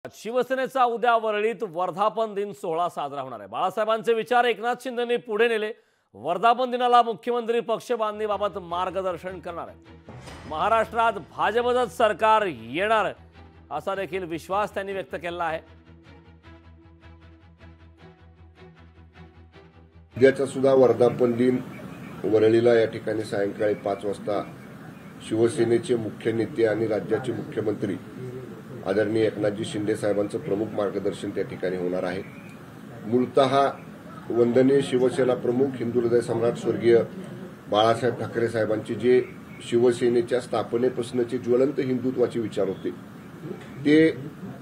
शिवसेनेचा उद्या वरळीत वर्धापन दिन सोहळा साजरा होणार आहे। बाळासाहेबांचे विचार एकनाथ शिंदेंनी पुढे नेले। वर्धापन दिनाला मुख्यमंत्री पक्ष बांधणीबाबत मार्गदर्शन करणार आहेत। महाराष्ट्रात भाजपचंच सरकार येणार असा देखील विश्वास त्यांनी व्यक्त केला आहे। उद्याचा सुद्धा वर्धापन दिन वरळीला या ठिकाणी सायंकाळी 5 वाजता शिवसेनेचे मुख्य नेते आणि राज्याचे मुख्यमंत्री आदरणीय एकनाथजी शिंदे साहेबांचं प्रमुख मार्गदर्शन त्या ठिकाणी होणार आहे। मूलतः वंदनीय शिवसेना प्रमुख हिंदू हृदय सम्राट स्वर्गीय बाळासाहेब ठाकरे साहेबांचे जे शिवसेनेच्या स्थापनेपासूनचे ज्वलंत हिंदुत्वाचे विचार होते, ते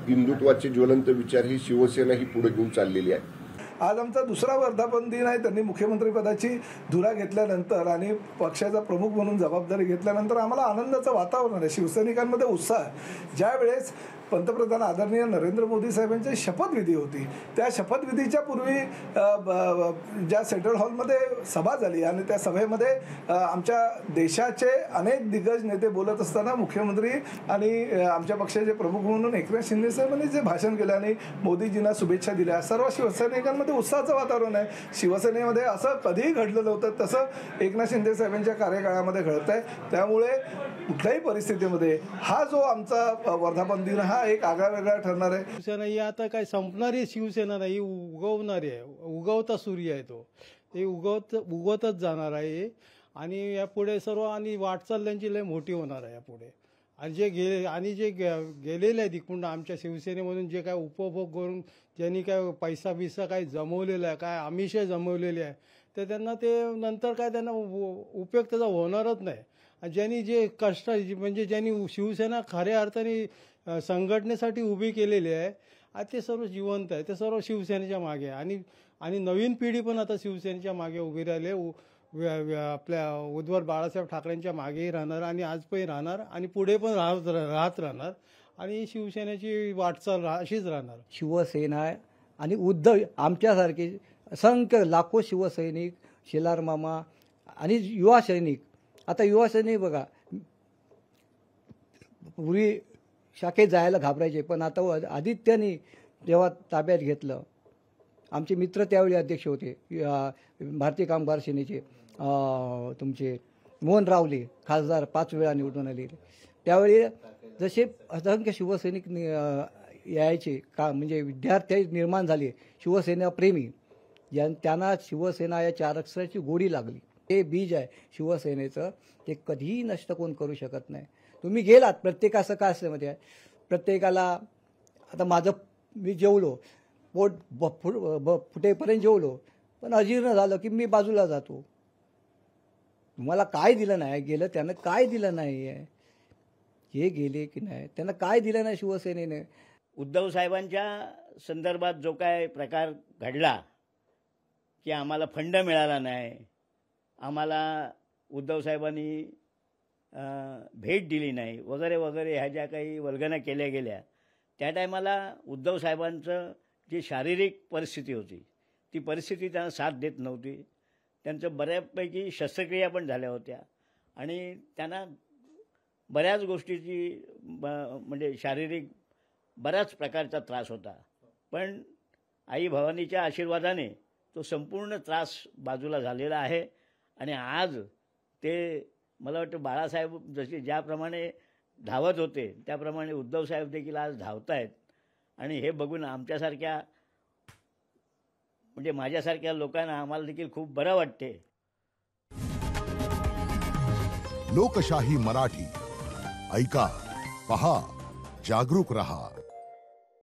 हिंदुत्वाचे ज्वलंत विचार ही शिवसेना ही पुढे घेऊन चाललेली आहे। आज आमचा दुसरा वर्धापन दिन आहे। त्यांनी मुख्यमंत्रीपदाची धुरा घेतल्यानंतर आणि पक्षाचा प्रमुख म्हणून जबाबदारी घेतल्यानंतर आम्हाला आनंदाचं वातावरण आहे। शिवसैनिकांमध्ये उत्साह आहे। ज्यावेळेस पंतप्रधान आदरणीय नरेंद्र मोदी साहेबांची शपथविधी होती, त्या शपथविधीच्या पूर्वी ज्या सेंट्रल हॉलमध्ये सभा झाली आणि त्या सभेमध्ये आमच्या देशाचे अनेक दिग्गज नेते बोलत असताना मुख्यमंत्री आणि आमच्या पक्षाचे प्रमुख म्हणून एकनाथ शिंदे साहेबांनी जे भाषण केलं आणि मोदीजींना शुभेच्छा दिल्या, सर्व शिवसैनिकांमध्ये उत्साहाचं वातावरण आहे। शिवसेनेमध्ये असं कधीही घडलं नव्हतं, तसं एकनाथ शिंदे साहेबांच्या कार्यकाळामध्ये घडत आहे। त्यामुळे कुठल्याही परिस्थितीमध्ये हा जो आमचा वर्धापन दिन हा एक आगळा वेगळा ठरणार आहे। शिवसेना ही आता काय संपणारी शिवसेना नाही, उगवणारी आहे। उगवता सूर्य आहे तो, ते उगवतच जाणार आहे आणि यापुढे सर्व आणि वाटचाल त्यांची लय मोठी होणार आहे यापुढे। आणि जे गेलेले आहेत इकडून आमच्या शिवसेनेमधून जे काय उपभोग करून ज्यांनी काय पैसा बिसा काय जमवलेला आहे, काय आमिष जमवलेले आहे, तर त्यांना ते नंतर काय त्यांना उपयोग त्याचा होणारच नाही। ज्यांनी जे कष्ट म्हणजे ज्यांनी शिवसेना खऱ्या अर्थाने संघटनेसाठी उभी केलेली आहे, ते सर्व जिवंत आहे, ते सर्व शिवसेनेच्या मागे आहे। आणि नवीन पिढी पण आता शिवसेनेच्या मागे उभी राहिली, आपल्या उद्धव बाळासाहेब ठाकरेंच्या मागेही राहणार आणि आजही राहणार आणि पुढे पण राहत राहणार आणि शिवसेनेची वाटचाल अशीच राहणार। शिवसेना आणि उद्धव आमच्यासारखे असंख्य लाखो शिवसैनिक, शेलार मामा आणि युवा सैनिक। आता युवा सैनिक बघा, पूर्वी शाखेत जायला घाबरायचे, पण आता आदित्यने जेव्हा ताब्यात घेतलं, आमचे मित्र त्यावेळी अध्यक्ष होते भारतीय कामगार सेनेचे तुमचे मोहन रावले, खासदार 5 वेळा निवडून आले। त्यावेळी जसे असंख्य शिवसैनिक यायचे का, म्हणजे विद्यार्थी निर्माण झाले शिवसेना प्रेमी, त्यांना शिवसेना या 4 अक्षराची गोडी लागली। हे बीज आहे शिवसेनेचं, ते कधीही नष्ट कोण करू शकत नाही। तुम्ही गेलात प्रत्येकाचं काय असलं मध्ये, प्रत्येकाला आता माझं मी जेवलो, पोट फुटेपर्यंत जेवलो, पण अजीर्ण झालं की मी बाजूला जातो। तुम्हाला काय दिलं नाही, गेलं त्यानं काय दिलं नाही आहे, हे गेले की नाही, त्यांना काय दिलं नाही शिवसेनेने। उद्धव साहेबांच्या संदर्भात जो काय प्रकार घडला की आम्हाला फंड मिळाला नाही, आम्हाला उद्धव साहेबांनी भेट दिली नाही वगैरे वगैरे, ह्या ज्या काही वल्गना केल्या गेल्या, त्या टायमाला उद्धव साहेबांचं जी शारीरिक परिस्थिती होती, ती परिस्थिती त्यांना साथ देत नव्हती। त्यांचं बऱ्यापैकी शस्त्रक्रिया पण झाल्या होत्या आणि त्यांना बऱ्याच गोष्टीची म्हणजे शारीरिक बऱ्याच प्रकारचा त्रास होता, पण आई भवानीच्या आशीर्वादाने तो संपूर्ण त्रास बाजूला झालेला आहे। आणि आज ते मला वाटतं बाळासाहेब जसे ज्याप्रमाणे धावत होते, त्याप्रमाणे उद्धव साहेब देखील आज धावत आहेत आणि हे बघून आमच्यासारख्या म्हणजे माझ्यासारख्या लोकांना आम्हाला देखील खूप बरं वाटते। लोकशाही मराठी ऐका, पहा, जागरूक रहा।